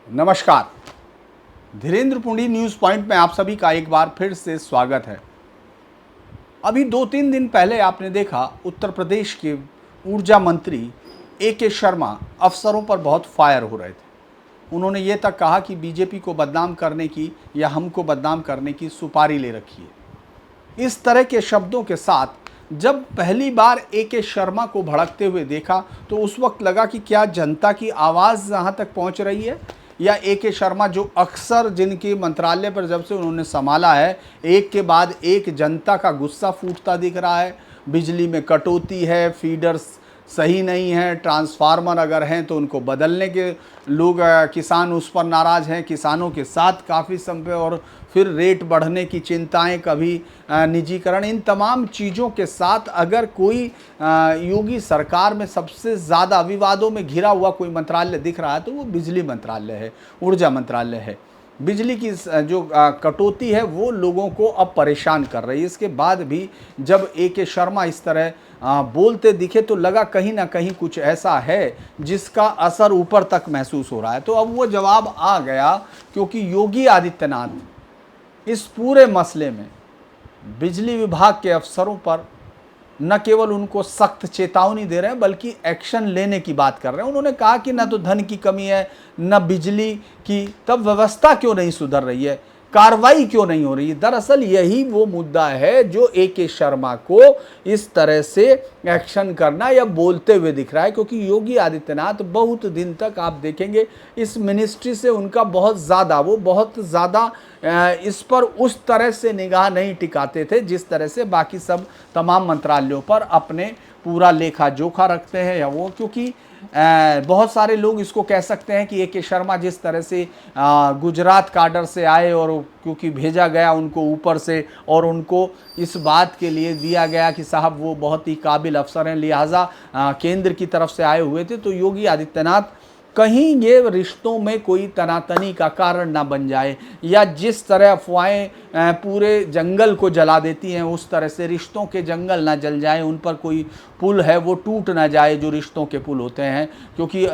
नमस्कार। Dhirendra पुंडी news point में आप सभी का एक बार फिर से स्वागत है। अभी 2-3 दिन पहले आपने देखा उत्तर प्रदेश के ऊर्जा मंत्री ए.के. शर्मा अफसरों पर बहुत फायर हो रहे थे। उन्होंने ये तक कहा कि बीजेपी को बदनाम करने की या हमको बदनाम करने की सुपारी ले रखी है। इस तरह के शब्दों के साथ जब पहली बार ए.के. शर्मा को भड़कते हुए देखा तो उस वक्त लगा कि क्या जनता की आवाज़ यहाँ तक पहुँच रही है, या ए.के. शर्मा जो अक्सर जिनके मंत्रालय पर जब से उन्होंने संभाला है एक के बाद एक जनता का गुस्सा फूटता दिख रहा है। बिजली में कटौती है, फीडर्स सही नहीं है, ट्रांसफार्मर अगर हैं तो उनको बदलने के लोग किसान उस पर नाराज़ हैं, किसानों के साथ काफ़ी समय, और फिर रेट बढ़ने की चिंताएं, कभी निजीकरण, इन तमाम चीज़ों के साथ अगर कोई योगी सरकार में सबसे ज़्यादा विवादों में घिरा हुआ कोई मंत्रालय दिख रहा है तो वो बिजली मंत्रालय है, ऊर्जा मंत्रालय है। बिजली की जो कटौती है वो लोगों को अब परेशान कर रही है। इसके बाद भी जब ए.के. शर्मा इस तरह बोलते दिखे तो लगा कहीं ना कहीं कुछ ऐसा है जिसका असर ऊपर तक महसूस हो रहा है। तो अब वो जवाब आ गया, क्योंकि योगी आदित्यनाथ इस पूरे मसले में बिजली विभाग के अफसरों पर न केवल उनको सख्त चेतावनी दे रहे हैं बल्कि एक्शन लेने की बात कर रहे हैं। उन्होंने कहा कि न तो धन की कमी है, न बिजली की, तब व्यवस्था क्यों नहीं सुधर रही है, कार्रवाई क्यों नहीं हो रही है। दरअसल यही वो मुद्दा है जो ए.के. शर्मा को इस तरह से एक्शन करना या बोलते हुए दिख रहा है, क्योंकि योगी आदित्यनाथ बहुत दिन तक आप देखेंगे इस मिनिस्ट्री से उनका बहुत ज़्यादा इस पर उस तरह से निगाह नहीं टिकाते थे जिस तरह से बाकी सब तमाम मंत्रालयों पर अपने पूरा लेखा जोखा रखते हैं। या वो क्योंकि बहुत सारे लोग इसको कह सकते हैं कि ए.के. शर्मा जिस तरह से गुजरात काडर से आए और क्योंकि भेजा गया उनको ऊपर से और उनको इस बात के लिए दिया गया कि साहब वो बहुत ही काबिल अफसर हैं, लिहाजा केंद्र की तरफ से आए हुए थे, तो योगी आदित्यनाथ कहीं ये रिश्तों में कोई तनातनी का कारण ना बन जाए, या जिस तरह अफवाहें पूरे जंगल को जला देती हैं उस तरह से रिश्तों के जंगल ना जल जाए, उन पर कोई पुल है वो टूट ना जाए जो रिश्तों के पुल होते हैं। क्योंकि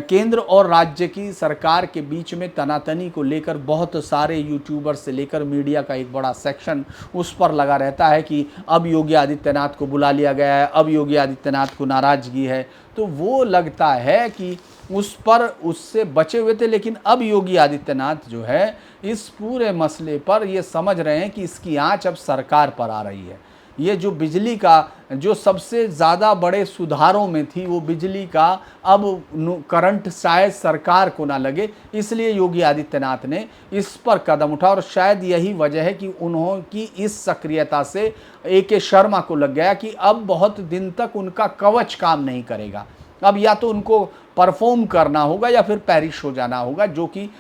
केंद्र और राज्य की सरकार के बीच में तनातनी को लेकर बहुत सारे यूट्यूबर से लेकर मीडिया का एक बड़ा सेक्शन उस पर लगा रहता है कि अब योगी आदित्यनाथ को बुला लिया गया है, अब योगी आदित्यनाथ को नाराज़गी है। तो वो लगता है कि उस पर उससे बचे हुए थे, लेकिन अब योगी आदित्यनाथ जो है इस पूरे मसले पर ये समझ रहे हैं कि इसकी आंच अब सरकार पर आ रही है। ये जो बिजली का जो सबसे ज़्यादा बड़े सुधारों में थी वो बिजली का अब करंट शायद सरकार को ना लगे, इसलिए योगी आदित्यनाथ ने इस पर कदम उठा, और शायद यही वजह है कि उन्होंने इस सक्रियता से ए.के. शर्मा को लग गया कि अब बहुत दिन तक उनका कवच काम नहीं करेगा। अब या तो उनको परफॉर्म करना होगा या फिर पेरिश हो जाना होगा, जो कि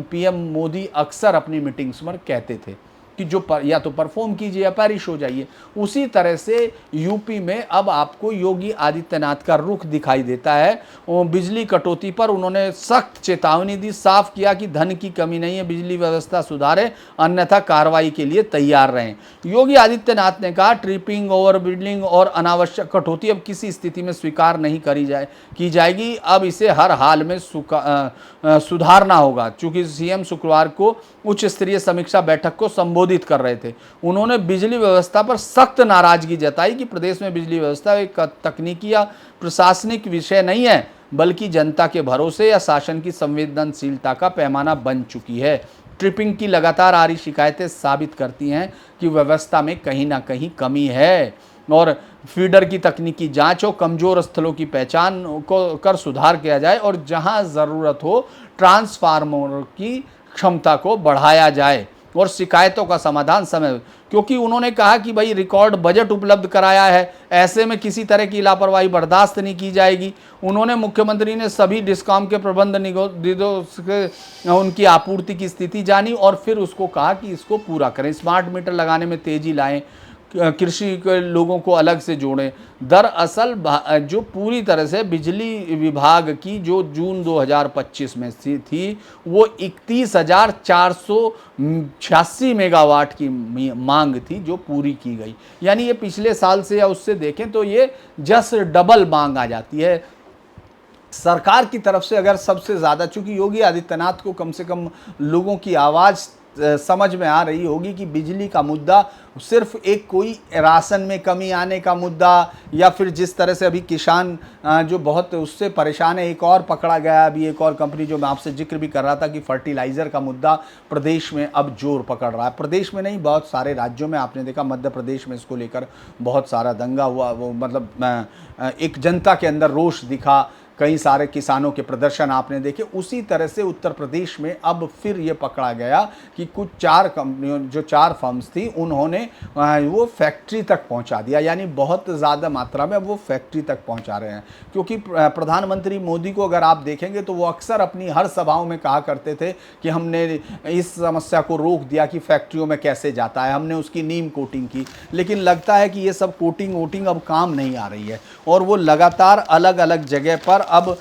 पीएम मोदी अक्सर अपनी मीटिंग्स में कहते थे कि या तो परफॉर्म कीजिए या पेरिश हो जाइए। उसी तरह से यूपी में अब आपको योगी आदित्यनाथ का रुख दिखाई देता है। बिजली कटौती पर उन्होंने सख्त चेतावनी दी, साफ किया कि धन की कमी नहीं है, बिजली व्यवस्था सुधारें अन्यथा कार्रवाई के लिए तैयार रहें। योगी आदित्यनाथ ने कहा ट्रिपिंग, ओवर बिल्डिंग और अनावश्यक कटौती अब किसी स्थिति में स्वीकार नहीं की जाएगी। अब इसे हर हाल में सुधारना होगा। चूंकि सीएम शुक्रवार को उच्च स्तरीय समीक्षा बैठक को संबोधित कर रहे थे, उन्होंने बिजली व्यवस्था पर सख्त नाराजगी जताई कि प्रदेश में बिजली व्यवस्था एक तकनीकी या प्रशासनिक विषय नहीं है, बल्कि जनता के भरोसे या शासन की संवेदनशीलता का पैमाना बन चुकी है। ट्रिपिंग की लगातार आ रही शिकायतें साबित करती हैं कि व्यवस्था में कहीं ना कहीं कमी है, और फीडर की तकनीकी जांच हो, कमजोर स्थलों की पहचान को कर सुधार किया जाए, और जहां ज़रूरत हो ट्रांसफार्मर की क्षमता को बढ़ाया जाए, और शिकायतों का समाधान समय, क्योंकि उन्होंने कहा कि भाई रिकॉर्ड बजट उपलब्ध कराया है, ऐसे में किसी तरह की लापरवाही बर्दाश्त नहीं की जाएगी। उन्होंने मुख्यमंत्री ने सभी डिस्कॉम के प्रबंध उनकी आपूर्ति की स्थिति जानी और फिर उसको कहा कि इसको पूरा करें, स्मार्ट मीटर लगाने में तेजी लाएं, कृषि के लोगों को अलग से जोड़ें। दरअसल जो पूरी तरह से बिजली विभाग की जो जून 2025 में थी वो 31,486 मेगावाट की मांग थी जो पूरी की गई, यानी ये पिछले साल से या उससे देखें तो ये जस्ट डबल मांग आ जाती है। सरकार की तरफ से अगर सबसे ज़्यादा, चूंकि योगी आदित्यनाथ को कम से कम लोगों की आवाज़ समझ में आ रही होगी कि बिजली का मुद्दा सिर्फ एक कोई राशन में कमी आने का मुद्दा, या फिर जिस तरह से अभी किसान जो बहुत उससे परेशान है, एक और पकड़ा गया अभी, एक और कंपनी जो मैं आपसे जिक्र भी कर रहा था कि फर्टिलाइज़र का मुद्दा प्रदेश में अब जोर पकड़ रहा है। प्रदेश में नहीं, बहुत सारे राज्यों में आपने देखा, मध्य प्रदेश में इसको लेकर बहुत सारा दंगा हुआ, वो मतलब एक जनता के अंदर रोष दिखा, कई सारे किसानों के प्रदर्शन आपने देखे। उसी तरह से उत्तर प्रदेश में अब फिर ये पकड़ा गया कि कुछ 4 कंपनियों, जो 4 फर्म्स थी, उन्होंने वो फैक्ट्री तक पहुंचा दिया, यानी बहुत ज़्यादा मात्रा में वो फैक्ट्री तक पहुंचा रहे हैं। क्योंकि प्रधानमंत्री मोदी को अगर आप देखेंगे तो वो अक्सर अपनी हर सभाओं में कहा करते थे कि हमने इस समस्या को रोक दिया कि फैक्ट्रियों में कैसे जाता है, हमने उसकी नीम कोटिंग की। लेकिन लगता है कि ये सब कोटिंग वोटिंग अब काम नहीं आ रही है, और वो लगातार अलग अलग जगह पर अब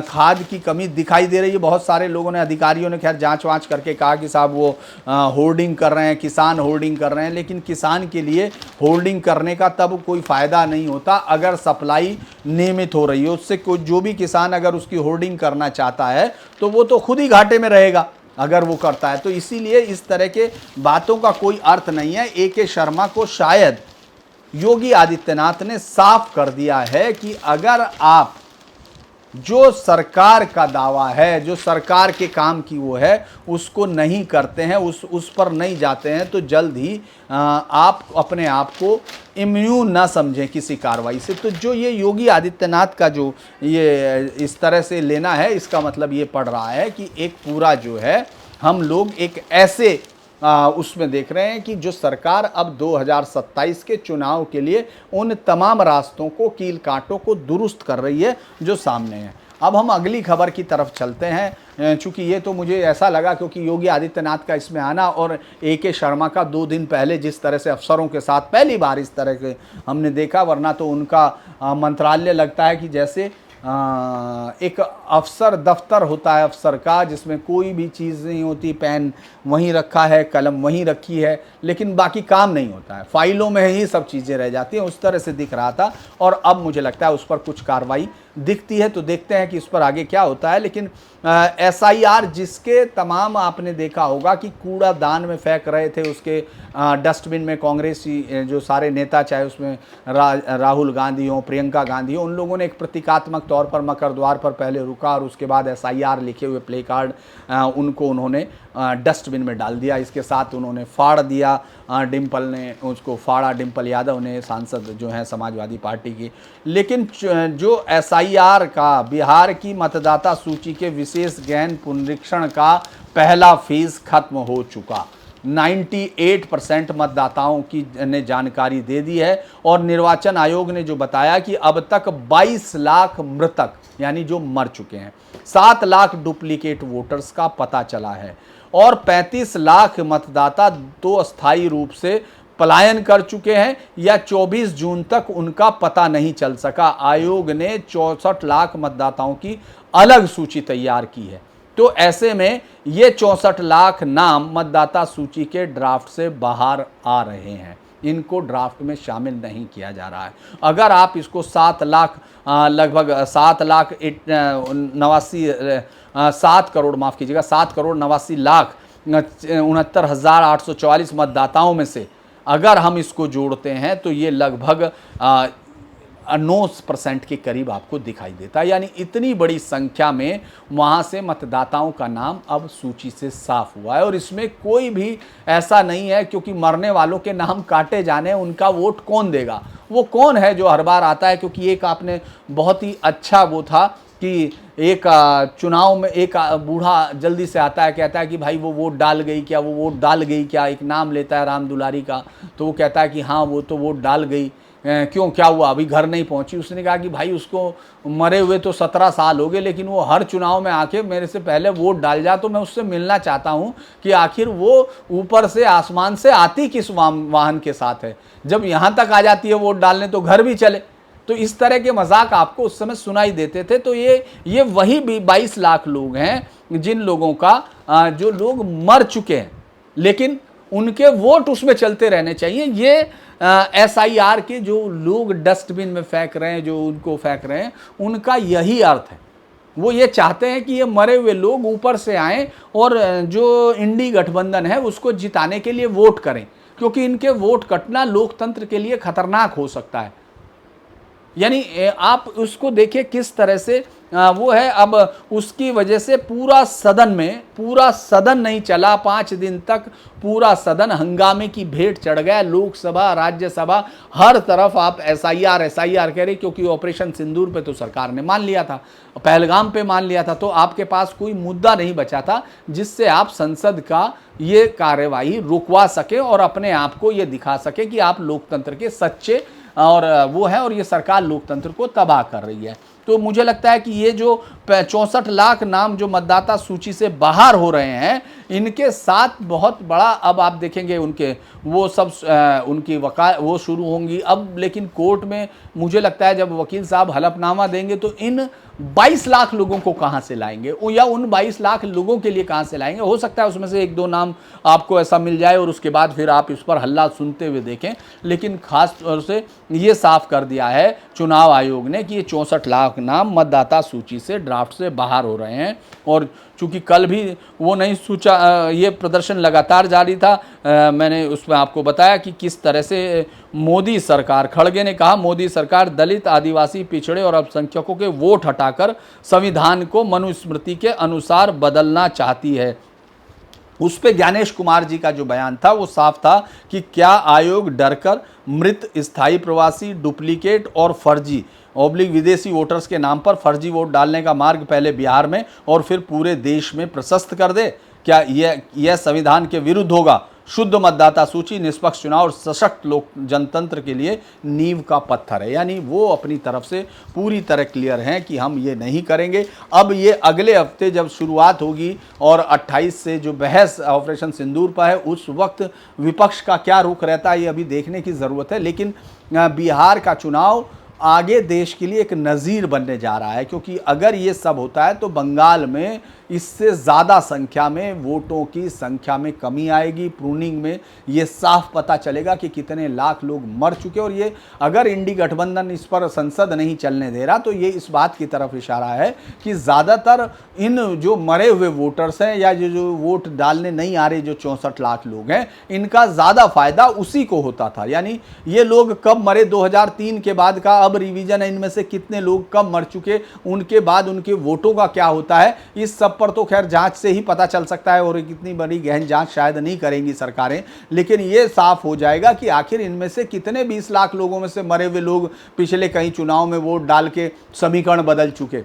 खाद की कमी दिखाई दे रही है। बहुत सारे लोगों ने, अधिकारियों ने खैर जांच वांच करके कहा कि साहब वो होर्डिंग कर रहे हैं, किसान होर्डिंग कर रहे हैं, लेकिन किसान के लिए होर्डिंग करने का तब कोई फ़ायदा नहीं होता अगर सप्लाई नियमित हो रही है। उससे कोई, जो भी किसान अगर उसकी होर्डिंग करना चाहता है तो वो तो खुद ही घाटे में रहेगा अगर वो करता है। तो इसीलिए इस तरह के बातों का कोई अर्थ नहीं है। ए.के. शर्मा को शायद योगी आदित्यनाथ ने साफ कर दिया है कि अगर आप जो सरकार का दावा है, जो सरकार के काम की वो है, उसको नहीं करते हैं, उस पर नहीं जाते हैं, तो जल्द ही आप अपने आप को इम्यून ना समझें किसी कार्रवाई से। तो जो ये योगी आदित्यनाथ का जो ये इस तरह से लेना है, इसका मतलब ये पड़ रहा है कि एक पूरा जो है हम लोग एक ऐसे उसमें देख रहे हैं कि जो सरकार अब 2027 के चुनाव के लिए उन तमाम रास्तों को, कील कांटों को दुरुस्त कर रही है जो सामने है। अब हम अगली खबर की तरफ चलते हैं, चूंकि ये तो मुझे ऐसा लगा क्योंकि योगी आदित्यनाथ का इसमें आना और ए.के. शर्मा का 2 दिन पहले जिस तरह से अफसरों के साथ पहली बार इस तरह के हमने देखा, वरना तो उनका मंत्रालय लगता है कि जैसे एक अफसर दफ्तर होता है अफसर का, जिसमें कोई भी चीज़ नहीं होती, पेन वहीं रखा है, कलम वहीं रखी है, लेकिन बाकी काम नहीं होता है, फाइलों में ही सब चीज़ें रह जाती हैं, उस तरह से दिख रहा था। और अब मुझे लगता है उस पर कुछ कार्रवाई दिखती है, तो देखते हैं कि इस पर आगे क्या होता है। लेकिन SIR जिसके तमाम आपने देखा होगा कि कूड़ादान में फेंक रहे थे, उसके डस्टबिन में कांग्रेसी जो सारे नेता, चाहे उसमें राहुल गांधी हो, प्रियंका गांधी हो, उन लोगों ने एक प्रतीकात्मक तौर पर मकर द्वार पर पहले रुका और उसके बाद SIR लिखे हुए प्ले कार्ड उनको उन्होंने डस्टबिन में डाल दिया। इसके साथ उन्होंने फाड़ दिया, डिम्पल ने उसको फाड़ा, डिम्पल यादव ने, सांसद जो हैं समाजवादी पार्टी की। लेकिन जो SIR का बिहार की मतदाता सूची के विशेष गहन पुनरीक्षण का पहला फेज खत्म हो चुका। 98% मतदाताओं की ने जानकारी दे दी है और निर्वाचन आयोग ने जो बताया कि अब तक 22 लाख मृतक यानी जो मर चुके हैं, 7 लाख डुप्लीकेट वोटर्स का पता चला है और 35 लाख मतदाता तो अस्थायी रूप से पलायन कर चुके हैं या 24 जून तक उनका पता नहीं चल सका। आयोग ने 64 लाख मतदाताओं की अलग सूची तैयार की है। तो ऐसे में ये 64 लाख नाम मतदाता सूची के ड्राफ्ट से बाहर आ रहे हैं, इनको ड्राफ्ट में शामिल नहीं किया जा रहा है। अगर आप इसको 7 लाख लगभग 7 लाख 7 करोड़ माफ़ कीजिएगा 7 करोड़ 89 लाख 69,844 मतदाताओं में से अगर हम इसको जोड़ते हैं तो ये लगभग 9% के करीब आपको दिखाई देता है। यानी इतनी बड़ी संख्या में वहाँ से मतदाताओं का नाम अब सूची से साफ हुआ है और इसमें कोई भी ऐसा नहीं है क्योंकि मरने वालों के नाम काटे जाने, उनका वोट कौन देगा? वो कौन है जो हर बार आता है? क्योंकि एक आपने बहुत ही अच्छा वो था कि एक चुनाव में एक बूढ़ा जल्दी से आता है, कहता है कि भाई वो वोट डाल गई क्या, वो वोट डाल गई क्या? एक नाम लेता है राम दुलारी का, तो वो कहता है कि हाँ वो तो वोट डाल गई। क्यों, क्या हुआ, अभी घर नहीं पहुंची? उसने कहा कि भाई उसको मरे हुए तो 17 साल हो गए, लेकिन वो हर चुनाव में आके मेरे से पहले वोट डाल जा, तो मैं उससे मिलना चाहता हूं कि आखिर वो ऊपर से आसमान से आती किस वाहन के साथ है, जब यहां तक आ जाती है वोट डालने तो घर भी चले। तो इस तरह के मजाक आपको उस समय सुनाई देते थे। तो ये वही 22 लाख लोग हैं जिन लोगों का जो लोग मर चुके हैं, लेकिन उनके वोट उसमें चलते रहने चाहिए। ये SIR के जो लोग डस्टबिन में फेंक रहे हैं, जो उनको फेंक रहे हैं, उनका यही अर्थ है। वो ये चाहते हैं कि ये मरे हुए लोग ऊपर से आएं और जो इंडी गठबंधन है उसको जिताने के लिए वोट करें, क्योंकि इनके वोट कटना लोकतंत्र के लिए खतरनाक हो सकता है। यानी आप उसको देखिए किस तरह से वो है। अब उसकी वजह से पूरा सदन नहीं चला, 5 दिन तक पूरा सदन हंगामे की भेंट चढ़ गया। लोकसभा, राज्यसभा, हर तरफ आप एसआईआर कह रहे, क्योंकि ऑपरेशन सिंदूर पे तो सरकार ने मान लिया था, पहलगाम पे मान लिया था, तो आपके पास कोई मुद्दा नहीं बचा था जिससे आप संसद का ये कार्यवाही रुकवा सके और अपने आप को ये दिखा सके कि आप लोकतंत्र के सच्चे और वो है, और ये सरकार लोकतंत्र को तबाह कर रही है। तो मुझे लगता है कि ये जो 64 लाख नाम जो मतदाता सूची से बाहर हो रहे हैं, इनके साथ बहुत बड़ा, अब आप देखेंगे उनके वो सब उनकी वो शुरू होंगी अब। लेकिन कोर्ट में मुझे लगता है जब वकील साहब हलफनामा देंगे तो इन 22 लाख लोगों को कहां से लाएंगे, या उन 22 लाख लोगों के लिए कहां से लाएंगे। हो सकता है उसमें से 1-2 नाम आपको ऐसा मिल जाए और उसके बाद फिर आप इस पर हल्ला सुनते हुए देखें। लेकिन खास तौर से ये साफ कर दिया है चुनाव आयोग ने कि ये 64 लाख नाम मतदाता सूची से, ड्राफ्ट से बाहर हो रहे हैं। और चूंकि कल भी वो नहीं सोचा, ये प्रदर्शन लगातार जारी था, मैंने उसमें आपको बताया कि किस तरह से मोदी सरकार, खड़गे ने कहा मोदी सरकार दलित, आदिवासी, पिछड़े और अल्पसंख्यकों के वोट हटाकर संविधान को मनुस्मृति के अनुसार बदलना चाहती है। उस पे ज्ञानेश कुमार जी का जो बयान था वो साफ था कि क्या आयोग डरकर मृत, स्थायी प्रवासी, डुप्लीकेट और फर्जी विदेशी वोटर्स के नाम पर फर्जी वोट डालने का मार्ग पहले बिहार में और फिर पूरे देश में प्रशस्त कर दे? क्या यह संविधान के विरुद्ध होगा? शुद्ध मतदाता सूची, निष्पक्ष चुनाव और सशक्त लोक जनतंत्र के लिए नींव का पत्थर है। यानी वो अपनी तरफ से पूरी तरह क्लियर हैं कि हम ये नहीं करेंगे। अब ये अगले हफ्ते जब शुरुआत होगी और 28 से जो बहस ऑपरेशन सिंदूर पर है, उस वक्त विपक्ष का क्या रुख रहता है ये अभी देखने की ज़रूरत है। लेकिन बिहार का चुनाव आगे देश के लिए एक नज़ीर बनने जा रहा है, क्योंकि अगर ये सब होता है तो बंगाल में इससे ज़्यादा संख्या में वोटों की संख्या में कमी आएगी। प्रूनिंग में ये साफ पता चलेगा कि कितने लाख लोग मर चुके। और ये अगर इंडी गठबंधन इस पर संसद नहीं चलने दे रहा तो ये इस बात की तरफ इशारा है कि ज़्यादातर इन जो मरे हुए वोटर्स हैं या जो वोट डालने नहीं आ रहे, जो 64 लाख लोग हैं, इनका ज़्यादा फायदा उसी को होता था। यानी ये लोग कब मरे, 2003 के बाद का अब रिवीजन है, इनमें से कितने लोग कब मर चुके, उनके बाद उनके वोटों का क्या होता है, इस सब पर तो खैर जांच से ही पता चल सकता है और कितनी बड़ी गहन जांच शायद नहीं करेंगी सरकारें। लेकिन ये साफ हो जाएगा कि आखिर इनमें से कितने 20 लाख लोगों में से मरे हुए लोग पिछले कई चुनाव में वोट डाल के समीकरण बदल चुके।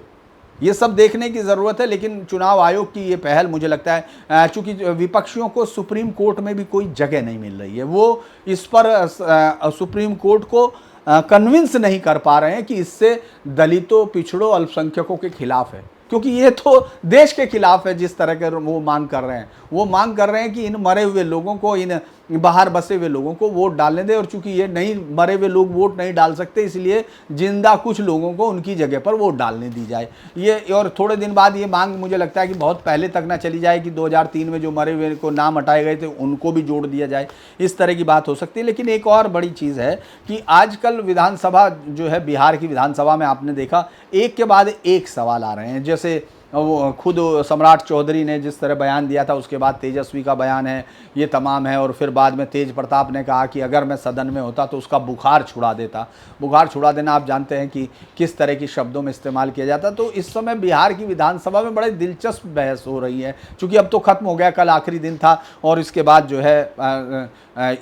ये सब देखने की ज़रूरत है। लेकिन चुनाव आयोग की ये पहल मुझे लगता है, चूंकि विपक्षियों को सुप्रीम कोर्ट में भी कोई जगह नहीं मिल रही है, वो इस पर सुप्रीम कोर्ट को कन्विंस नहीं कर पा रहे हैं कि इससे दलितों, पिछड़ों, अल्पसंख्यकों के खिलाफ है, क्योंकि ये तो देश के खिलाफ है। जिस तरह के वो मांग कर रहे हैं, वो मांग कर रहे हैं कि इन मरे हुए लोगों को, इन बाहर बसे हुए लोगों को वोट डालने दें। और चूंकि ये नहीं, मरे हुए लोग वोट नहीं डाल सकते, इसलिए जिंदा कुछ लोगों को उनकी जगह पर वोट डालने दी जाए। ये और थोड़े दिन बाद ये मांग मुझे लगता है कि बहुत पहले तक ना चली जाए कि 2003 में जो मरे हुए को नाम हटाए गए थे उनको भी जोड़ दिया जाए, इस तरह की बात हो सकती है। लेकिन एक और बड़ी चीज़ है कि आजकल विधानसभा जो है, बिहार की विधानसभा में आपने देखा एक के बाद एक सवाल आ रहे हैं। जैसे वो खुद सम्राट चौधरी ने जिस तरह बयान दिया था, उसके बाद तेजस्वी का बयान है, ये तमाम है। और फिर बाद में तेज प्रताप ने कहा कि अगर मैं सदन में होता तो उसका बुखार छुड़ा देता। बुखार छुड़ा देना आप जानते हैं कि किस तरह की शब्दों में इस्तेमाल किया जाता। तो इस समय बिहार की विधानसभा में बड़े दिलचस्प बहस हो रही है, क्योंकि अब तो ख़त्म हो गया, कल आखिरी दिन था और इसके बाद जो है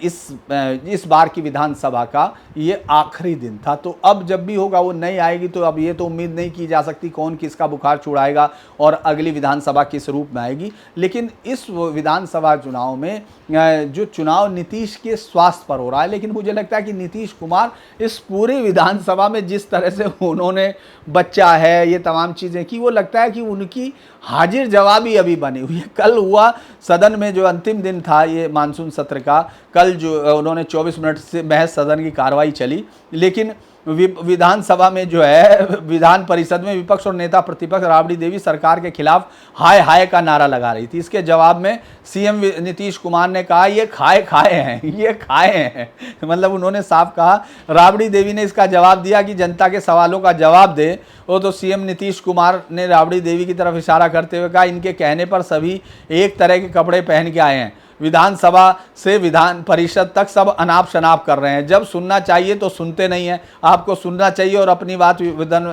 इस बार की विधानसभा का ये आखिरी दिन था। तो अब जब भी होगा वो नहीं आएगी, तो अब ये तो उम्मीद नहीं की जा सकती कौन किसका बुखार छुड़ाएगा और अगली विधानसभा किस रूप में आएगी। लेकिन इस विधानसभा चुनाव में जो चुनाव नीतीश के स्वास्थ्य पर हो रहा है, लेकिन मुझे लगता है कि नीतीश कुमार इस पूरी विधानसभा में जिस तरह से उन्होंने बच्चा है, ये तमाम चीज़ें की, वो लगता है कि उनकी हाजिर जवाबी अभी बनी हुई है। कल हुआ सदन में जो अंतिम दिन था ये मानसून सत्र का, कल जो उन्होंने 24 मिनट से बहस सदन की कार्रवाई चली, लेकिन विधानसभा में जो है, विधान परिषद में विपक्ष और नेता प्रतिपक्ष राबड़ी देवी सरकार के खिलाफ हाय हाय का नारा लगा रही थी। इसके जवाब में सीएम नीतीश कुमार ने कहा ये खाए खाए हैं, ये खाए हैं। मतलब उन्होंने साफ कहा, राबड़ी देवी ने इसका जवाब दिया कि जनता के सवालों का जवाब दे। वो तो सीएम नीतीश कुमार ने राबड़ी देवी की तरफ इशारा करते हुए कहा, इनके कहने पर सभी एक तरह के कपड़े पहन के आए हैं, विधानसभा से विधान परिषद तक सब अनाप शनाप कर रहे हैं, जब सुनना चाहिए तो सुनते नहीं हैं। आपको सुनना चाहिए और अपनी बात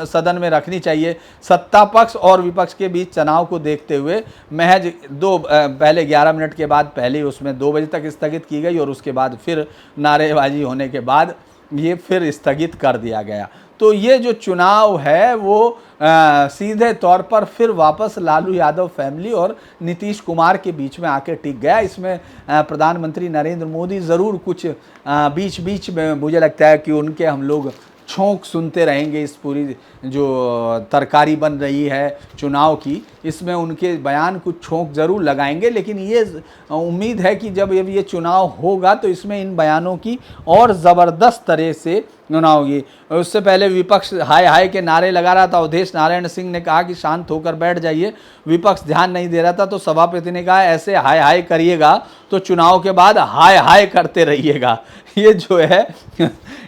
सदन में रखनी चाहिए। सत्ता पक्ष और विपक्ष के बीच तनाव को देखते हुए महज पहले 11 मिनट के बाद पहले उसमें 2 बजे तक स्थगित की गई और उसके बाद फिर नारेबाजी होने के बाद ये फिर स्थगित कर दिया गया। तो ये जो चुनाव है वो सीधे तौर पर फिर वापस लालू यादव फैमिली और नीतीश कुमार के बीच में आके टिक गया। इसमें प्रधानमंत्री नरेंद्र मोदी ज़रूर कुछ बीच बीच में मुझे लगता है कि उनके हम लोग छोंक सुनते रहेंगे। इस पूरी जो तरकारी बन रही है चुनाव की, इसमें उनके बयान कुछ छोंक ज़रूर लगाएंगे, लेकिन ये उम्मीद है कि जब ये चुनाव होगा तो इसमें इन बयानों की और ज़बरदस्त तरह से चुनाव होगी। उससे पहले विपक्ष हाय हाय के नारे लगा रहा था। अवधेश नारायण सिंह ने कहा कि शांत होकर बैठ जाइए, विपक्ष ध्यान नहीं दे रहा था, तो सभापति ने कहा ऐसे हाय हाय करिएगा तो चुनाव के बाद हाय हाय करते रहिएगा। ये जो है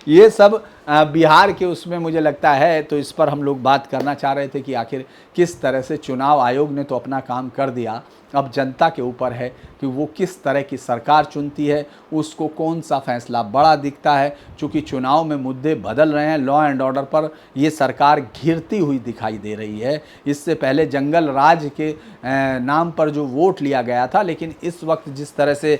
ये सब बिहार के उसमें मुझे लगता है, तो इस पर हम लोग बात करना चाह रहे थे कि आखिर किस तरह से चुनाव आयोग ने तो अपना काम कर दिया, अब जनता के ऊपर है कि वो किस तरह की सरकार चुनती है, उसको कौन सा फैसला बड़ा दिखता है। चूँकि चुनाव में मुद्दे बदल रहे हैं, लॉ एंड ऑर्डर पर ये सरकार घिरती हुई दिखाई दे रही है। इससे पहले जंगल राज के नाम पर जो वोट लिया गया था, लेकिन इस वक्त जिस तरह से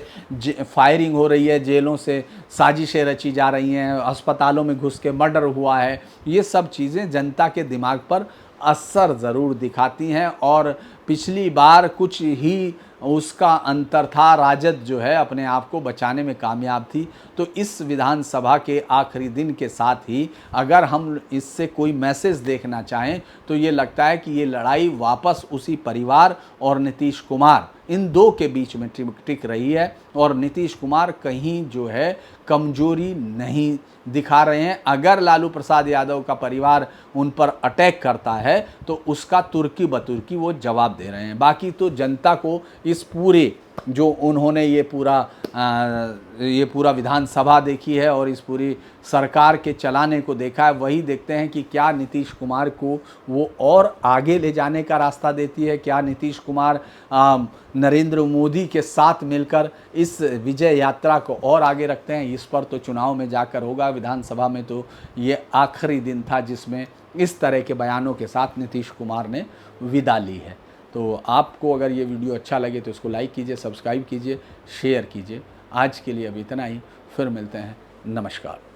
फायरिंग हो रही है, जेलों से साजिशें रची जा रही हैं, अस्पतालों में घुस के मर्डर हुआ है, ये सब चीज़ें जनता के दिमाग पर असर ज़रूर दिखाती हैं। और पिछली बार कुछ ही उसका अंतर था, राजद जो है अपने आप को बचाने में कामयाब थी। तो इस विधानसभा के आखिरी दिन के साथ ही अगर हम इससे कोई मैसेज देखना चाहें तो ये लगता है कि ये लड़ाई वापस उसी परिवार और नीतीश कुमार, इन दो के बीच में टिक रही है। और नीतीश कुमार कहीं जो है कमजोरी नहीं दिखा रहे हैं। अगर लालू प्रसाद यादव का परिवार उन पर अटैक करता है तो उसका तुर्की बतुर्की वो जवाब दे रहे हैं। बाकी तो जनता को इस पूरे जो उन्होंने ये पूरा विधानसभा देखी है और इस पूरी सरकार के चलाने को देखा है, वही देखते हैं कि क्या नीतीश कुमार को वो और आगे ले जाने का रास्ता देती है, क्या नीतीश कुमार नरेंद्र मोदी के साथ मिलकर इस विजय यात्रा को और आगे रखते हैं। इस पर तो चुनाव में जाकर होगा। विधानसभा में तो ये आखिरी दिन था जिसमें इस तरह के बयानों के साथ नीतीश कुमार ने विदा ली है। तो आपको अगर ये वीडियो अच्छा लगे तो इसको लाइक कीजिए, सब्सक्राइब कीजिए, शेयर कीजिए। आज के लिए अभी इतना ही, फिर मिलते हैं। नमस्कार।